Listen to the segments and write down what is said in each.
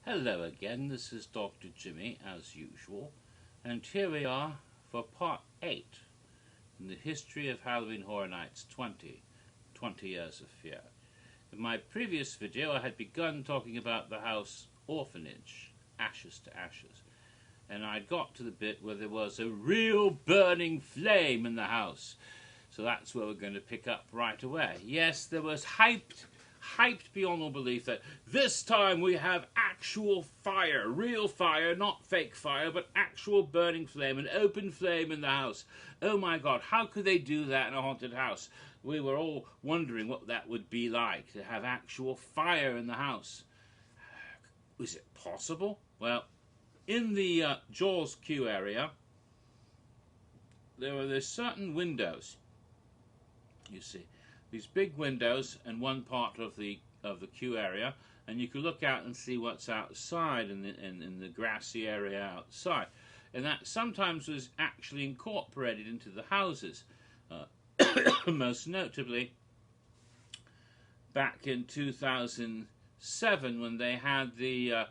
Hello again, this is Dr. Jimmy as usual, and here we are for part 8 in the history of Halloween Horror Nights 20 Years of Fear. In my previous video I had begun talking about the house Orphanage, Ashes to Ashes, and I got to the bit where there was a real burning flame in the house. So that's where we're going to pick up right away. Yes, there was hyped beyond all belief that this time we have actual fire, real fire, not fake fire, but actual burning flame, an open flame in the house. Oh my God, how could they do that in a haunted house? We were all wondering what that would be like, to have actual fire in the house. Was it possible? Well, in the Jaws queue area, there's certain windows, you see. These big windows in one part of the queue area, and you can look out and see what's outside in the grassy area outside, and that sometimes was actually incorporated into the houses. Most notably, back in 2007 when they had the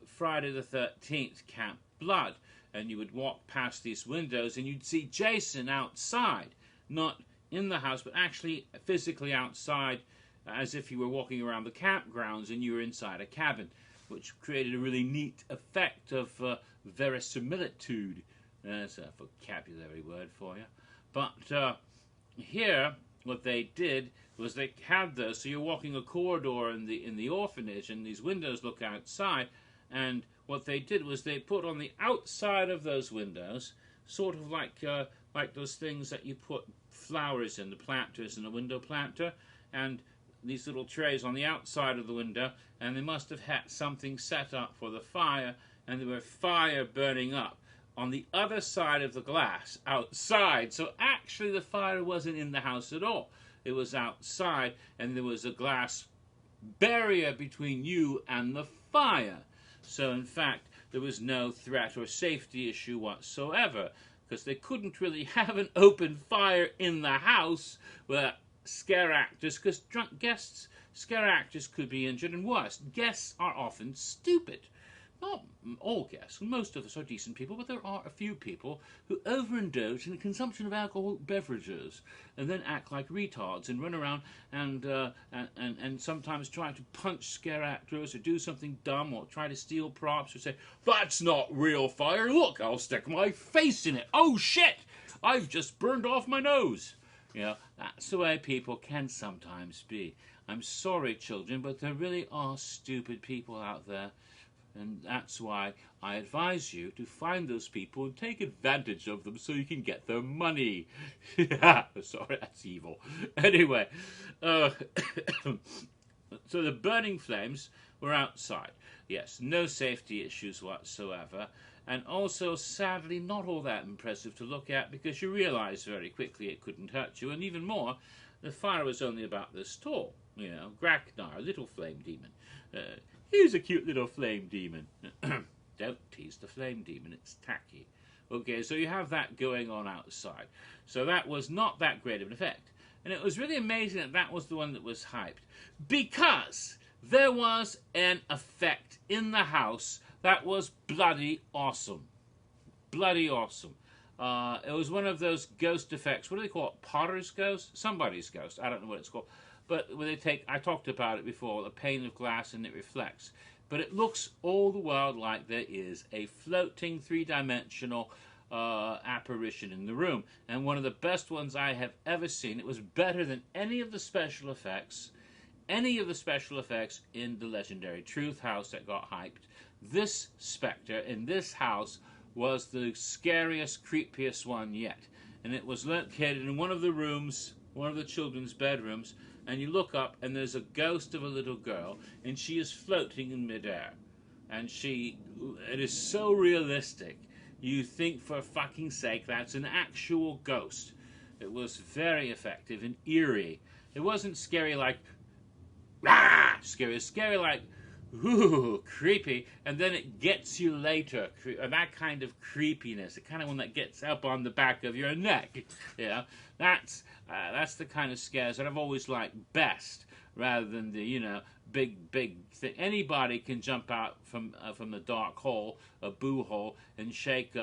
Friday the 13th Camp Blood, and you would walk past these windows and you'd see Jason outside, not in the house, but actually physically outside, as if you were walking around the campgrounds and you were inside a cabin, which created a really neat effect of verisimilitude. That's a vocabulary word for you. But here, what they did was they had those, so you're walking a corridor in the orphanage, and these windows look outside, and what they did was they put on the outside of those windows, sort of like those things that you put flowers in, the planters in a window planter, and these little trays on the outside of the window, and they must have had something set up for the fire, and there were fire burning up on the other side of the glass outside. So actually the fire wasn't in the house at all. It was outside, and there was a glass barrier between you and the fire. So in fact there was no threat or safety issue whatsoever, because they couldn't really have an open fire in the house where scare actors, because drunk guests, scare actors could be injured, and worse, guests are often stupid. Not all guests, most of us are decent people, but there are a few people who overindulge in the consumption of alcoholic beverages and then act like retards and run around and sometimes try to punch scare actors or do something dumb or try to steal props or say, "That's not real fire, look, I'll stick my face in it. Oh shit, I've just burned off my nose." You know, that's the way people can sometimes be. I'm sorry, children, but there really are stupid people out there. And that's why I advise you to find those people and take advantage of them so you can get their money. Sorry, that's evil. Anyway, so the burning flames were outside. Yes, no safety issues whatsoever. And also, sadly, not all that impressive to look at, because you realize very quickly it couldn't hurt you. And even more, the fire was only about this tall. You know, Graknar, a little flame demon. Here's a cute little flame demon. Don't tease the flame demon, it's tacky. Okay, so you have that going on outside. So that was not that great of an effect. And it was really amazing that that was the one that was hyped, because there was an effect in the house that was bloody awesome. Bloody awesome. It was one of those ghost effects. What do they call it? Potter's ghost? Somebody's ghost. I don't know what it's called. But when they take, I talked about it before, a pane of glass and it reflects. But it looks all the while like there is a floating three-dimensional apparition in the room. And one of the best ones I have ever seen. It was better than any of the special effects in the legendary Truth House that got hyped. This spectre in this house was the scariest, creepiest one yet. And it was located in one of the rooms, one of the children's bedrooms, and you look up and there's a ghost of a little girl, and she is floating in midair. And it is so realistic, you think for fucking sake that's an actual ghost. It was very effective and eerie. It wasn't scary like, ah, scary. It was scary like, ooh, creepy, and then it gets you later. That kind of creepiness, the kind of one that gets up on the back of your neck. You know, that's the kind of scares that I've always liked best, rather than the, you know, big thing. Anybody can jump out from the dark hole, a boo hole, and shake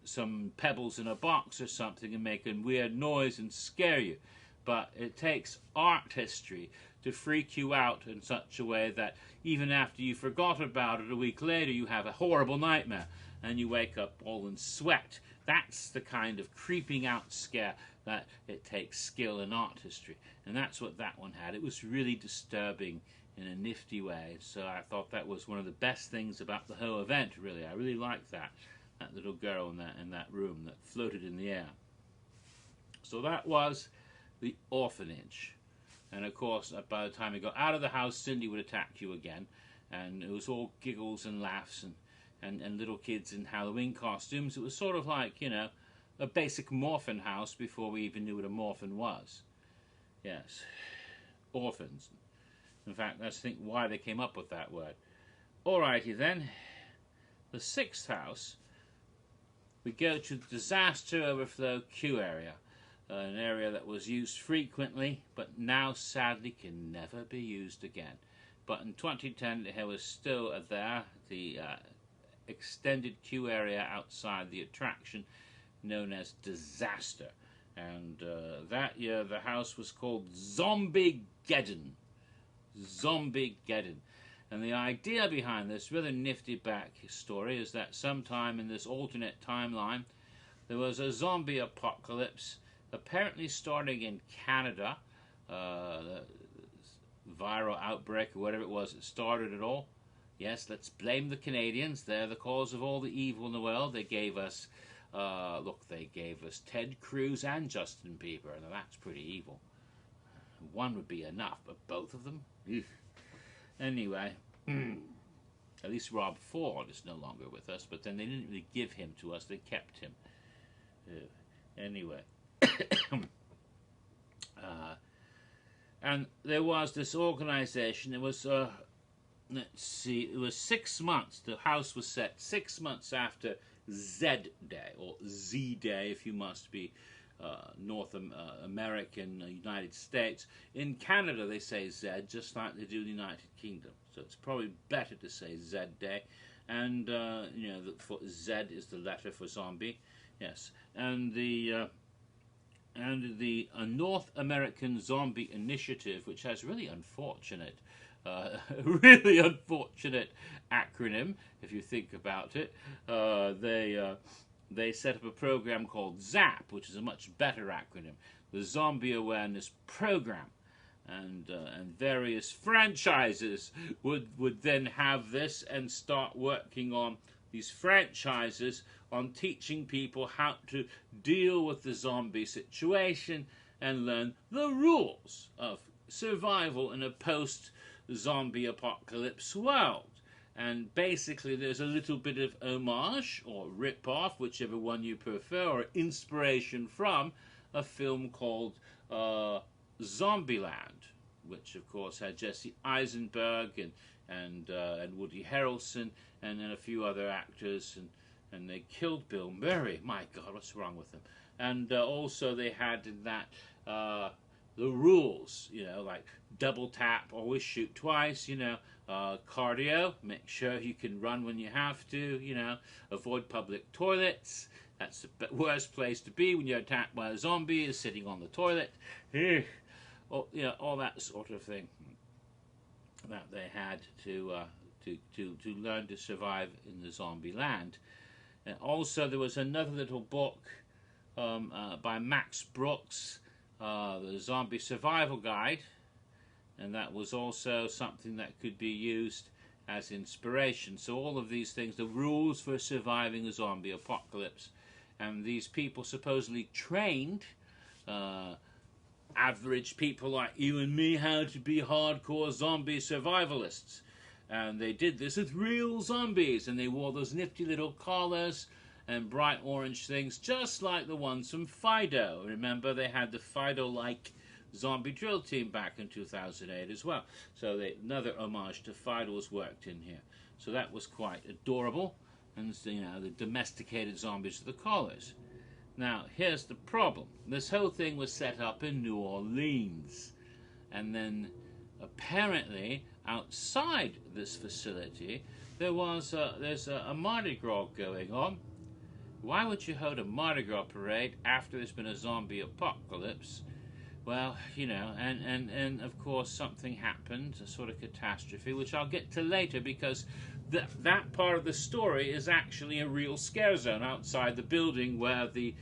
some pebbles in a box or something and make a weird noise and scare you. But it takes art history to freak you out in such a way that even after you forgot about it a week later, you have a horrible nightmare and you wake up all in sweat. That's the kind of creeping out scare that it takes skill in art history. And that's what that one had. It was really disturbing in a nifty way. So I thought that was one of the best things about the whole event, really. I really liked that little girl in that room that floated in the air. So that was the orphanage. And of course, by the time you got out of the house, Cindy would attack you again. And it was all giggles and laughs and little kids in Halloween costumes. It was sort of like, you know, a basic morphin house before we even knew what a morphin was. Yes, orphans. In fact, that's, I think, why they came up with that word. Alrighty then, the sixth house, we go to the disaster overflow queue area. An area that was used frequently, but now sadly can never be used again. But in 2010, it was still there, the extended queue area outside the attraction known as Disaster. And that year, the house was called Zombiegeddon. Zombiegeddon. And the idea behind this rather nifty back story is that sometime in this alternate timeline, there was a zombie apocalypse apparently starting in Canada, the viral outbreak or whatever it was that started it all. Yes, let's blame the Canadians. They're the cause of all the evil in the world. They gave us, they gave us Ted Cruz and Justin Bieber. Now that's pretty evil. One would be enough, but both of them? Eugh. Anyway, at least Rob Ford is no longer with us, but then they didn't really give him to us. They kept him. Anyway. And there was this organization. It was, let's see, it was 6 months. The house was set 6 months after Z Day, or Z Day if you must be North American, United States. In Canada they say Z, just like they do in the United Kingdom. So it's probably better to say Z Day. And, you know, Z is the letter for zombie. Yes. And the North American Zombie Initiative, which has really unfortunate acronym, if you think about it. They set up a program called ZAP, which is a much better acronym, the Zombie Awareness Program. And various franchises would then have this and start working on these franchises on teaching people how to deal with the zombie situation and learn the rules of survival in a post-zombie apocalypse world. And basically there's a little bit of homage or rip-off, whichever one you prefer, or inspiration from a film called Zombieland, which of course had Jesse Eisenberg and Woody Harrelson and then a few other actors, and they killed Bill Murray. My God, what's wrong with them? And also they had in that the rules, you know, like double tap, always shoot twice, you know, cardio, make sure you can run when you have to, you know, avoid public toilets. That's the worst place to be when you're attacked by a zombie, is sitting on the toilet. Or, you know, all that sort of thing that they had to learn to survive in the zombie land. And also there was another little book by Max Brooks, the Zombie Survival Guide, and that was also something that could be used as inspiration. So all of these things, the rules for surviving a zombie apocalypse, and these people supposedly trained average people like you and me how to be hardcore zombie survivalists. And they did this with real zombies, and they wore those nifty little collars and bright orange things, just like the ones from Fido. Remember, they had the Fido-like zombie drill team back in 2008 as well. So another homage to Fido was worked in here. So that was quite adorable, and you know, the domesticated zombies with the collars. Now, here's the problem. This whole thing was set up in New Orleans. And then apparently outside this facility there's a Mardi Gras going on. Why would you hold a Mardi Gras parade after there's been a zombie apocalypse? Well, you know, and of course something happened, a sort of catastrophe, which I'll get to later, because that part of the story is actually a real scare zone outside the building where the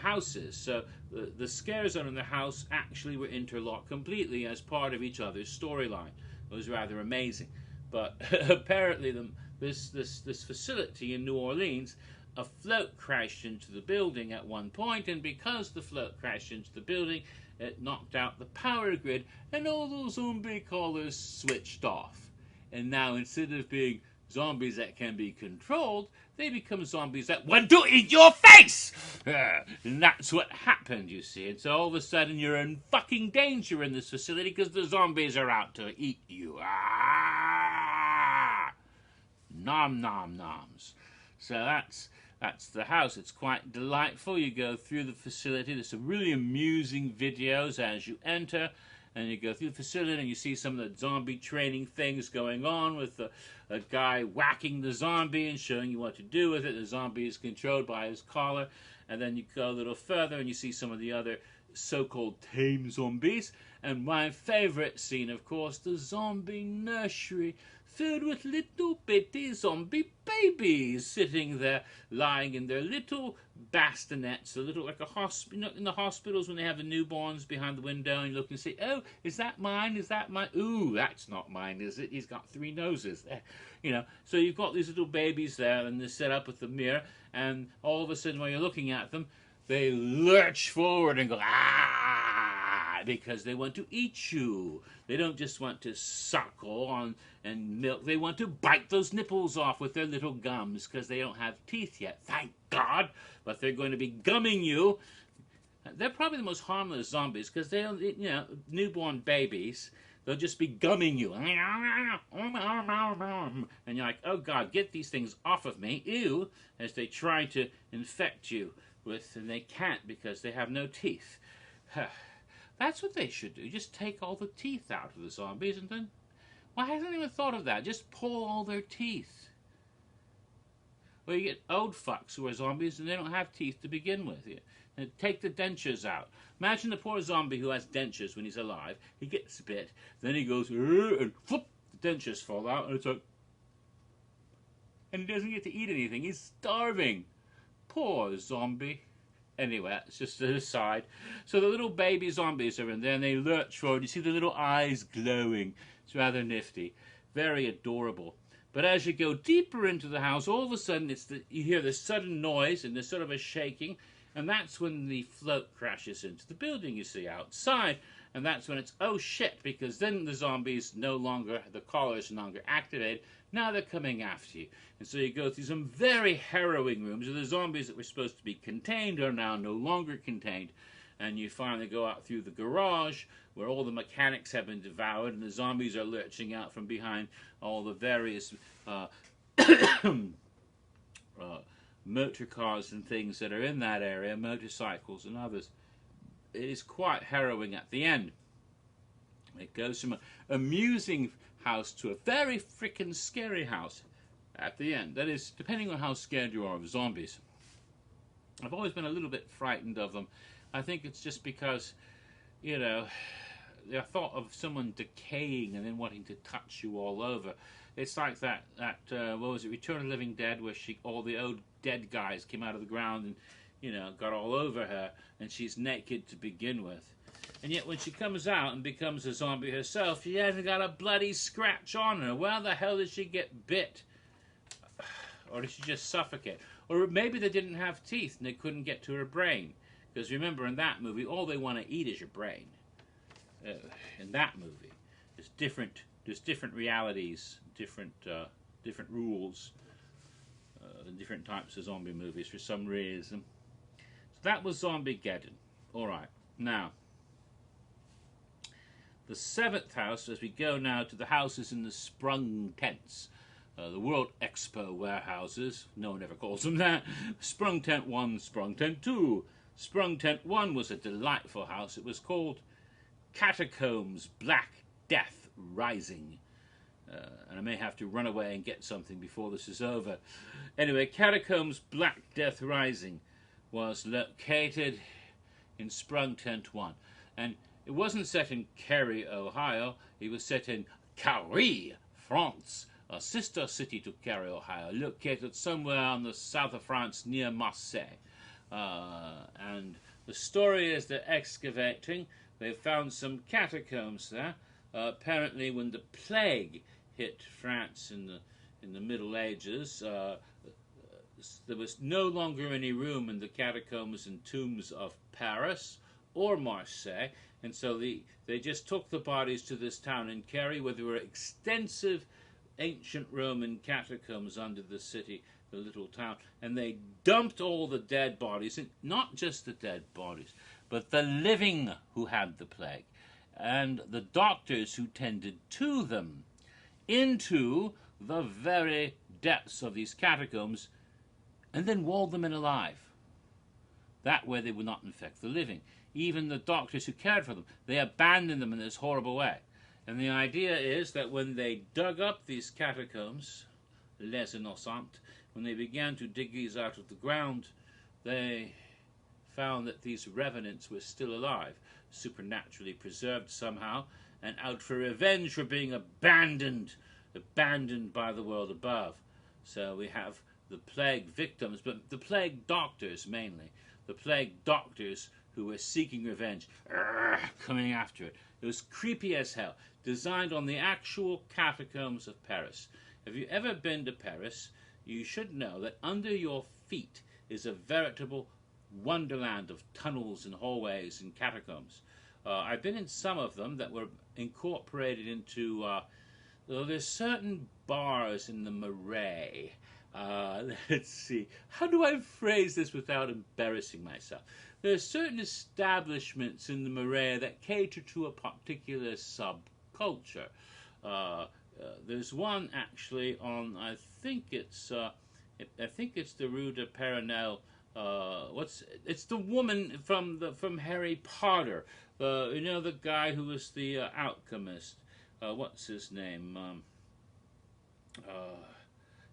house is. So the scare zone and the house actually were interlocked completely as part of each other's storyline. It was rather amazing. But apparently this facility in New Orleans, a float crashed into the building at one point, and because the float crashed into the building, it knocked out the power grid, and all those zombie callers switched off. And now, instead of being zombies that can be controlled, they become zombies that want to eat your face! And that's what happened, you see. And so all of a sudden you're in fucking danger in this facility because the zombies are out to eat you. Ah! Nom nom noms. So that's the house. It's quite delightful. You go through the facility. There's some really amusing videos as you enter. And you go through the facility and you see some of the zombie training things going on with a guy whacking the zombie and showing you what to do with it. The zombie is controlled by his collar. And then you go a little further and you see some of the other so-called tame zombies. And my favorite scene, of course, the zombie nursery, filled with little bitty zombie babies sitting there, lying in their little bastinets, a little like a hospital, you know, in the hospitals when they have the newborns behind the window and you look and say, oh, is that mine? Is that mine? Ooh, that's not mine, is it? He's got 3 noses there. You know, so you've got these little babies there and they're set up with the mirror, and all of a sudden while you're looking at them, they lurch forward and go, ah, because they want to eat you. They don't just want to suckle on and milk. They want to bite those nipples off with their little gums because they don't have teeth yet, thank God. But they're going to be gumming you. They're probably the most harmless zombies because they don't, you know, newborn babies. They'll just be gumming you. And you're like, oh God, get these things off of me. Ew, as they try to infect you with, and they can't because they have no teeth. That's what they should do. Just take all the teeth out of the zombies and then... Why hasn't anyone thought of that? Just pull all their teeth. Well, you get old fucks who are zombies and they don't have teeth to begin with. And take the dentures out. Imagine the poor zombie who has dentures when he's alive. He gets bit. Then he goes, and flip, the dentures fall out. And it's like... And he doesn't get to eat anything. He's starving. Poor zombie. Anyway, it's just an aside. So the little baby zombies are in there and they lurch forward. You see the little eyes glowing. It's rather nifty. Very adorable. But as you go deeper into the house, all of a sudden you hear this sudden noise and there's sort of a shaking. And that's when the float crashes into the building you see outside. And that's when it's, oh shit, because then the zombies no longer, the collar is no longer activated. Now they're coming after you. And so you go through some very harrowing rooms where the zombies that were supposed to be contained are now no longer contained. And you finally go out through the garage where all the mechanics have been devoured and the zombies are lurching out from behind all the various motor cars and things that are in that area, motorcycles and others. It is quite harrowing at the end. It goes from an amusing house to a very freaking scary house at the end. That is, depending on how scared you are of zombies. I've always been a little bit frightened of them. I think it's just because, you know, the thought of someone decaying and then wanting to touch you all over. It's like that what was it, Return of the Living Dead, where all the old dead guys came out of the ground and, you know, got all over her, and she's naked to begin with. And yet when she comes out and becomes a zombie herself, she hasn't got a bloody scratch on her. Where the hell did she get bit? Or did she just suffocate? Or maybe they didn't have teeth and they couldn't get to her brain. Because remember, in that movie, all they want to eat is your brain. In that movie, there's different realities, different rules, different types of zombie movies for some reason. So that was Zombiegeddon. All right, now the 7th house, as we go now to the houses in the sprung tents. The World Expo warehouses, no one ever calls them that. Sprung Tent 1, Sprung Tent 2. Sprung Tent 1 was a delightful house. It was called Catacombs Black Death Rising. And I may have to run away and get something before this is over. Anyway, Catacombs Black Death Rising was located in Sprung Tent 1. And it wasn't set in Cary, Ohio. It was set in Cary, France, a sister city to Cary, Ohio, located somewhere on the south of France near Marseille. And the story is they're excavating. They found some catacombs there. Apparently, when the plague hit France in the Middle Ages, there was no longer any room in the catacombs and tombs of Paris or Marseille, and so they just took the bodies to this town in Cary, where there were extensive ancient Roman catacombs under the city, the little town, and they dumped all the dead bodies, and not just the dead bodies, but the living who had the plague, and the doctors who tended to them, into the very depths of these catacombs, and then walled them in alive. That way they would not infect the living. Even the doctors who cared for them, they abandoned them in this horrible way. And the idea is that when they dug up these catacombs, les innocents, when they began to dig these out of the ground, they found that these revenants were still alive, supernaturally preserved somehow, and out for revenge for being abandoned by the world above. So we have the plague victims, but the plague doctors mainly, the plague doctors who were seeking revenge, coming after it. It was creepy as hell, designed on the actual catacombs of Paris. If you've ever been to Paris, you should know that under your feet is a veritable wonderland of tunnels and hallways and catacombs. I've been in some of them that were incorporated into, there's certain bars in the Marais. Let's see, how do I phrase this without embarrassing myself? There are certain establishments in the Marais that cater to a particular subculture. There's one actually on, I think it's the Rue de Perenelle. It's the woman from Harry Potter. You know, the guy who was the alchemist. What's his name?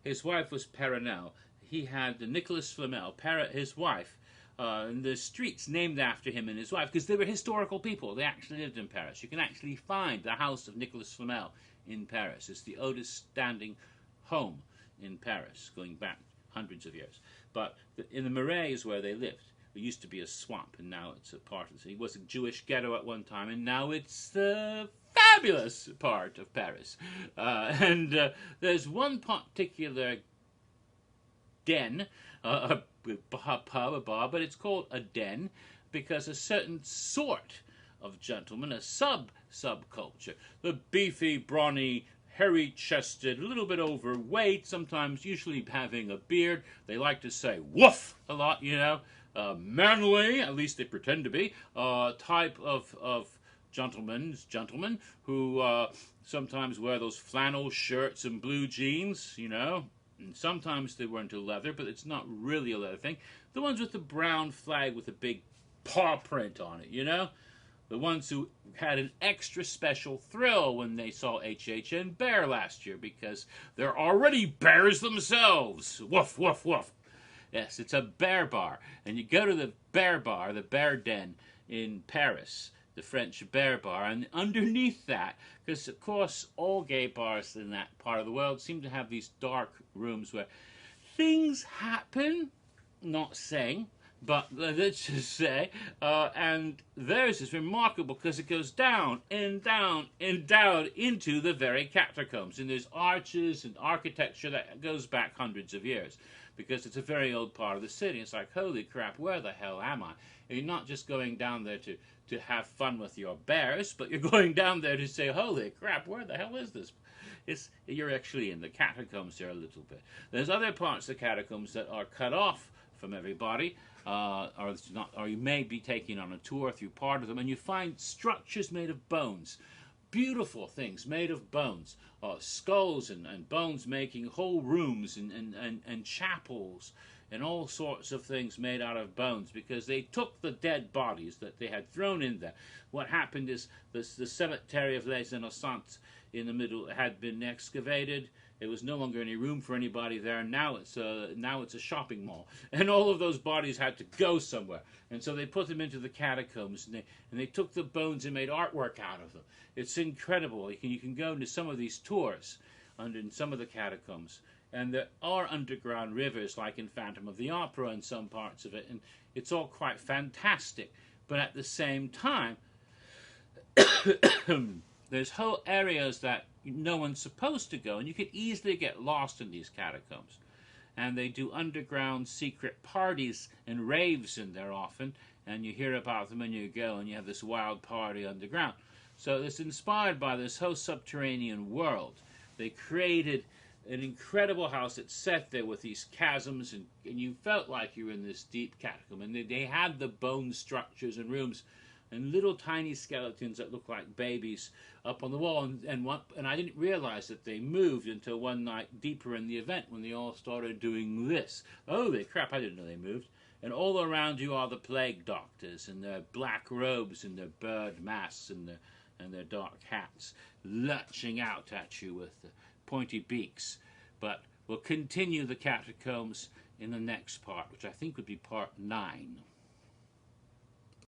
His wife was Perenelle. He had Nicholas Flamel, his wife. And the streets named after him and his wife, because they were historical people. They actually lived in Paris. You can actually find the house of Nicholas Flamel in Paris. It's the oldest standing home in Paris, going back hundreds of years. But in the Marais is where they lived. It used to be a swamp, and now it's a part of the city. It was a Jewish ghetto at one time, and now it's the fabulous part of Paris. There's one particular den, a pub, a bar, but it's called a den because a certain sort of gentleman, a subculture, the beefy, brawny, hairy-chested, a little bit overweight, sometimes usually having a beard. They like to say woof a lot, you know, manly, at least they pretend to be, type of gentlemen who sometimes wear those flannel shirts and blue jeans, you know. And sometimes they wear into leather, but it's not really a leather thing. The ones with the brown flag with a big paw print on it, you know? The ones who had an extra special thrill when they saw HHN Bear last year, because they're already bears themselves. Woof, woof, woof. Yes, it's a bear bar. And you go to the bear bar, the bear den in Paris, the French bear bar, and underneath that, because of course all gay bars in that part of the world seem to have these dark rooms where things happen, not saying, but let's just say, and theirs is remarkable because it goes down and down and down into the very catacombs, and there's arches and architecture that goes back hundreds of years, because it's a very old part of the city. It's like, holy crap, where the hell am I? And you're not just going down there to have fun with your bears, but you're going down there to say, holy crap, where the hell is this? You're actually in the catacombs there a little bit. There's other parts of the catacombs that are cut off from everybody, or you may be taking on a tour through part of them, and you find structures made of bones. Beautiful things made of bones, skulls and bones making whole rooms and chapels and all sorts of things made out of bones, because they took the dead bodies that they had thrown in there. What happened is the cemetery of Les Innocents in the middle had been excavated. There was no longer any room for anybody there. Now it's a shopping mall, and all of those bodies had to go somewhere. And so they put them into the catacombs, and they took the bones and made artwork out of them. It's incredible. You can go into some of these tours in some of the catacombs, and there are underground rivers, like in Phantom of the Opera, in some parts of it, and it's all quite fantastic. But at the same time, there's whole areas that no one's supposed to go, and you could easily get lost in these catacombs. And they do underground secret parties and raves in there often, and you hear about them when you go, and you have this wild party underground. So it's inspired by this whole subterranean world. They created an incredible house that's set there with these chasms, and you felt like you were in this deep catacomb. And they had the bone structures and rooms and little tiny skeletons that look like babies up on the wall. And I didn't realize that they moved until one night deeper in the event, when they all started doing this. Holy crap, I didn't know they moved. And all around you are the plague doctors in their black robes and their bird masks and their dark hats, lurching out at you with the pointy beaks. But we'll continue the catacombs in the next part, which I think would be part 9.